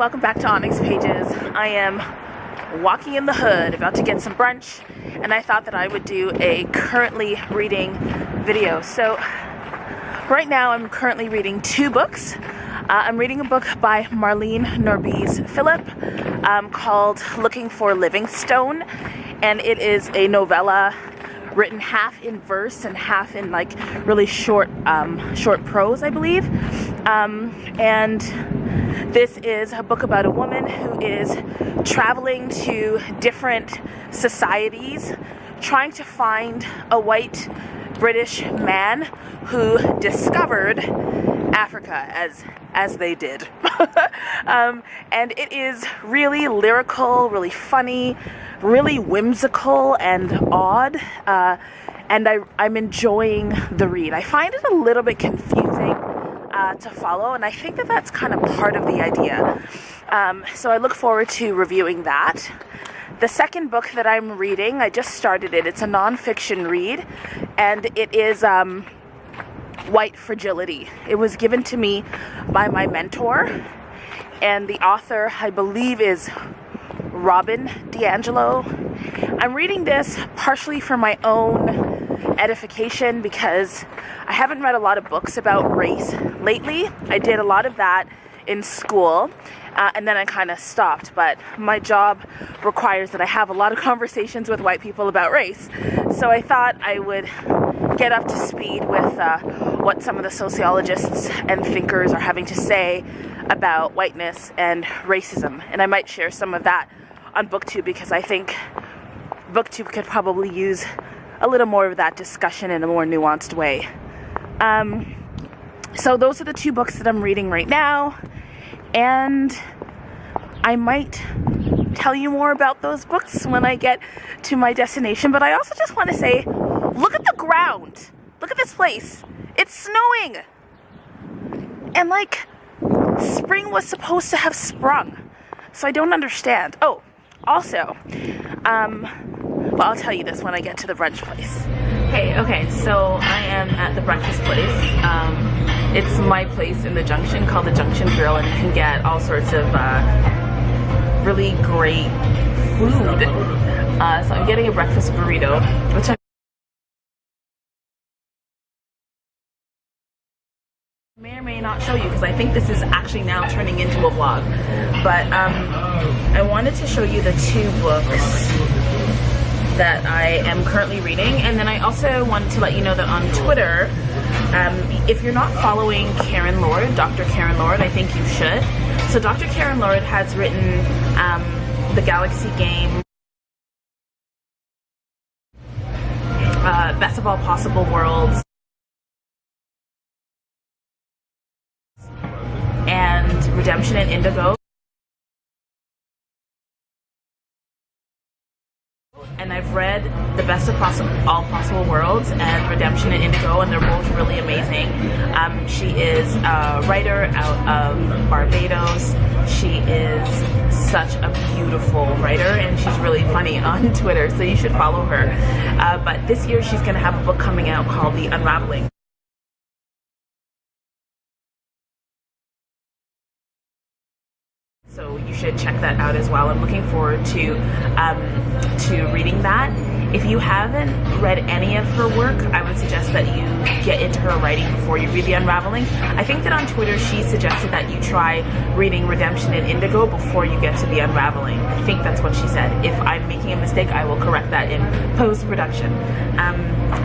welcome back to Onyx Pages. I am walking in the hood, about to get some brunch, and I thought that I would do a currently reading video. So right now I'm currently reading two books. I'm reading a book by Marlene Norbies Phillip called Looking for Livingstone, and it is a novella written half in verse and half in like really short prose, I believe. And this is a book about a woman who is traveling to different societies, trying to find a white British man who discovered Africa as they did. And it is really lyrical, really funny, really whimsical and odd, and I'm enjoying the read. I find it a little bit confusing to follow, and I think that that's kind of part of the idea. So I look forward to reviewing that. The second book that I'm reading, I just started it. It's a nonfiction read, and it is White Fragility. It was given to me by my mentor, and the author, I believe, is Robin DiAngelo. I'm reading this partially for my own edification because I haven't read a lot of books about race lately. I did a lot of that in school, and then I kind of stopped, but my job requires that I have a lot of conversations with white people about race. So I thought I would get up to speed with what some of the sociologists and thinkers are having to say about whiteness and racism, and I might share some of that on booktube because I think booktube could probably use a little more of that discussion in a more nuanced way. So those are the two books that I'm reading right now, and I might tell you more about those books when I get to my destination. But I also just want to say, look at the ground. Look at this place. It's snowing. And like, spring was supposed to have sprung. So I don't understand. Oh, also, well, I'll tell you this when I get to the brunch place. Hey, okay, so I am at the breakfast place. It's my place in the Junction called the Junction Grill, and you can get all sorts of really great food. So I'm getting a breakfast burrito, which I may or may not show you because I think this is actually now turning into a vlog. But I wanted to show you the two books that I am currently reading, and then I also wanted to let you know that on Twitter, if you're not following Karen Lord, Dr. Karen Lord, I think you should. So Dr. Karen Lord has written The Galaxy Game, Best of All Possible Worlds, and Redemption in Indigo. And I've read The Best of All Possible Worlds and Redemption in Indigo, and they're both really amazing. She is a writer out of Barbados. She is such a beautiful writer, and she's really funny on Twitter, so you should follow her. But this year she's going to have a book coming out called The Unraveling. So you should check that out as well. I'm looking forward to reading that. If you haven't read any of her work, I would suggest that you get into her writing before you read The Unraveling. I think that on Twitter she suggested that you try reading Redemption in Indigo before you get to The Unraveling. I think that's what she said. If I'm making a mistake, I will correct that in post-production.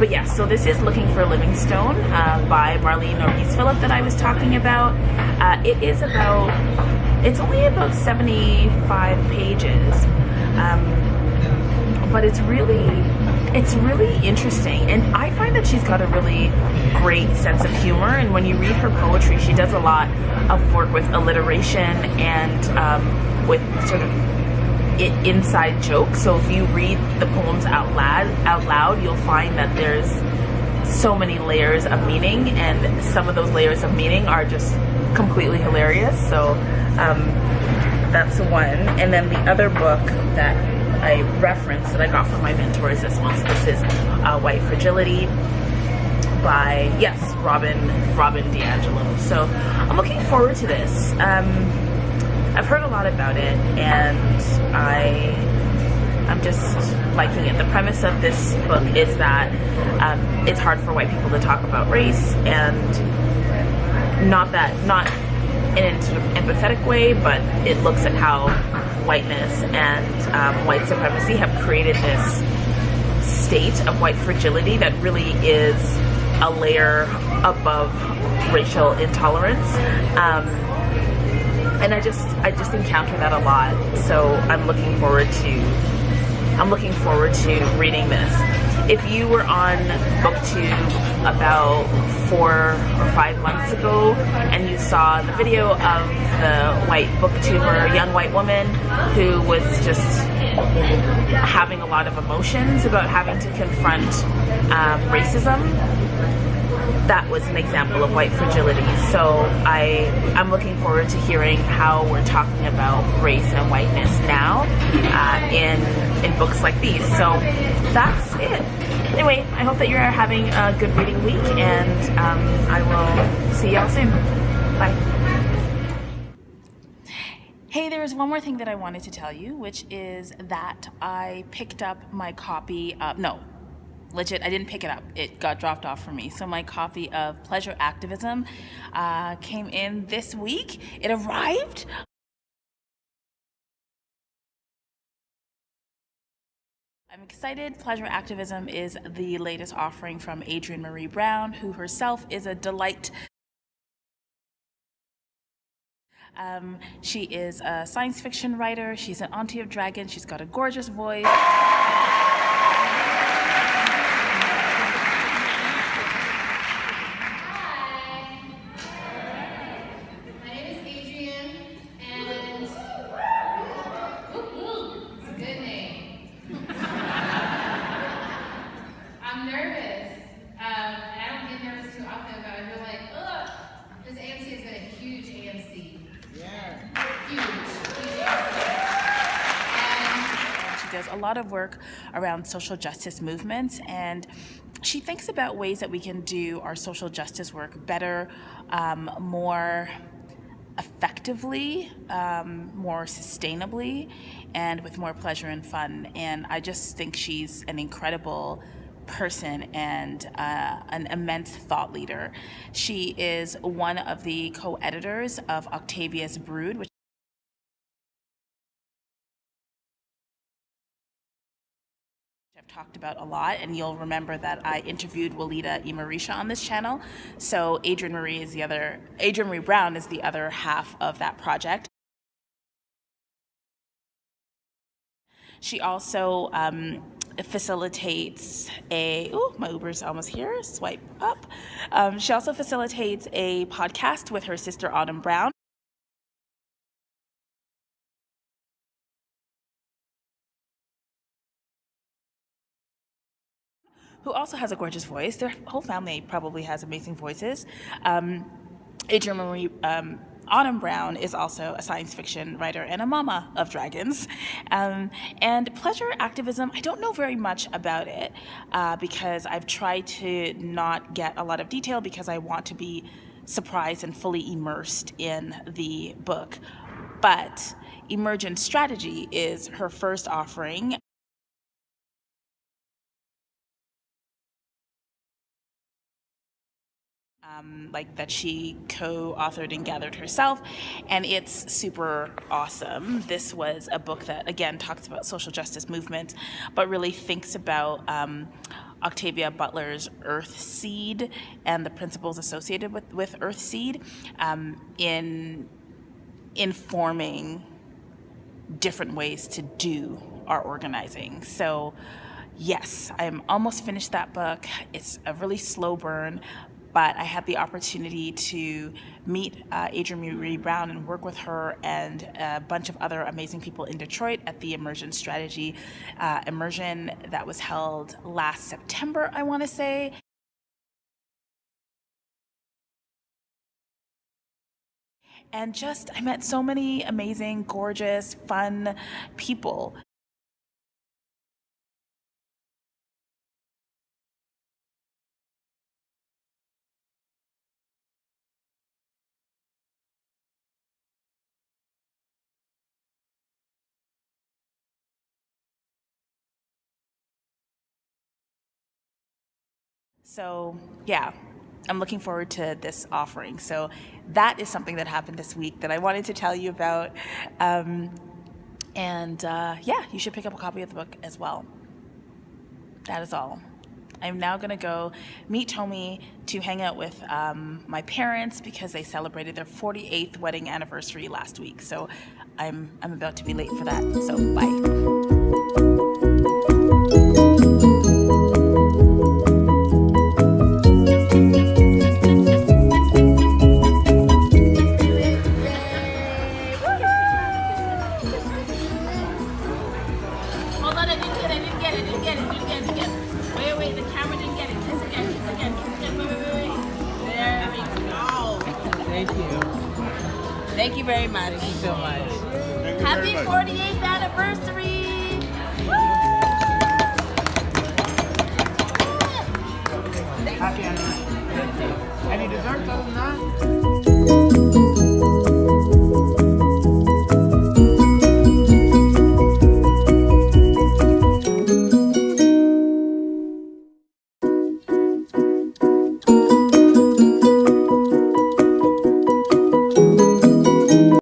But yeah, so this is Looking for Livingstone by Marlene Norbies Phillip that I was talking about. It's only about 75 pages, but it's really interesting, and I find that she's got a really great sense of humor, and when you read her poetry, she does a lot of work with alliteration and with sort of inside jokes. So if you read the poems out loud, you'll find that there's so many layers of meaning, and some of those layers of meaning are just completely hilarious. So that's one. And then the other book that I referenced that I got from my mentor is this one. So this is White Fragility by, yes, Robin DiAngelo. So I'm looking forward to this. I've heard a lot about it, and I'm just liking it. The premise of this book is that it's hard for white people to talk about race, and not in a sort of empathetic way, but it looks at how whiteness and white supremacy have created this state of white fragility that really is a layer above racial intolerance. And I just encounter that a lot. So I'm looking forward to reading this. If you were on BookTube about 4 or 5 months ago and you saw the video of the white booktuber, young white woman who was just having a lot of emotions about having to confront racism, that was an example of white fragility. So I'm looking forward to hearing how we're talking about race and whiteness now in books like these. So that's it. Anyway, I hope that you're having a good reading week, and I will see y'all soon. Bye. Hey, there is one more thing that I wanted to tell you, which is that I picked up my copy of, no, legit, I didn't pick it up. It got dropped off for me. So my copy of Pleasure Activism came in this week. It arrived. I'm excited. Pleasure Activism is the latest offering from Adrienne Maree Brown, who herself is a delight. She is a science fiction writer. She's an auntie of dragons. She's got a gorgeous voice. Does a lot of work around social justice movements, and she thinks about ways that we can do our social justice work better, more effectively, more sustainably, and with more pleasure and fun. And I just think she's an incredible person and an immense thought leader. She is one of the co-editors of Octavia's Brood, which I've talked about a lot, and you'll remember that I interviewed Walida Imarisha on this channel. So Adrienne Maree Brown is the other half of that project. She also facilitates my Uber's almost here, swipe up. She also facilitates a podcast with her sister Autumn Brown. Who also has a gorgeous voice. Their whole family probably has amazing voices. Adrienne Maree Autumn Brown is also a science fiction writer and a mama of dragons. And Pleasure Activism, I don't know very much about it because I've tried to not get a lot of detail because I want to be surprised and fully immersed in the book. But Emergent Strategy is her first offering. That she co-authored and gathered herself, and it's super awesome. This was a book that, again, talks about social justice movement, but really thinks about Octavia Butler's Earth Seed and the principles associated with Earth Seed in informing different ways to do our organizing. So yes, I'm almost finished that book. It's a really slow burn, but I had the opportunity to meet Adrienne Maree Brown and work with her and a bunch of other amazing people in Detroit at the Emergent Strategy immersion that was held last September, I want to say. And I met so many amazing, gorgeous, fun people. So yeah, I'm looking forward to this offering. So that is something that happened this week that I wanted to tell you about. Yeah, you should pick up a copy of the book as well. That is all. I'm now going to go meet Tommy to hang out with my parents because they celebrated their 48th wedding anniversary last week. So I'm about to be late for that. So bye. Thank you very much. Thank you so much. Happy 48th anniversary! Happy anniversary. Any desserts other than that?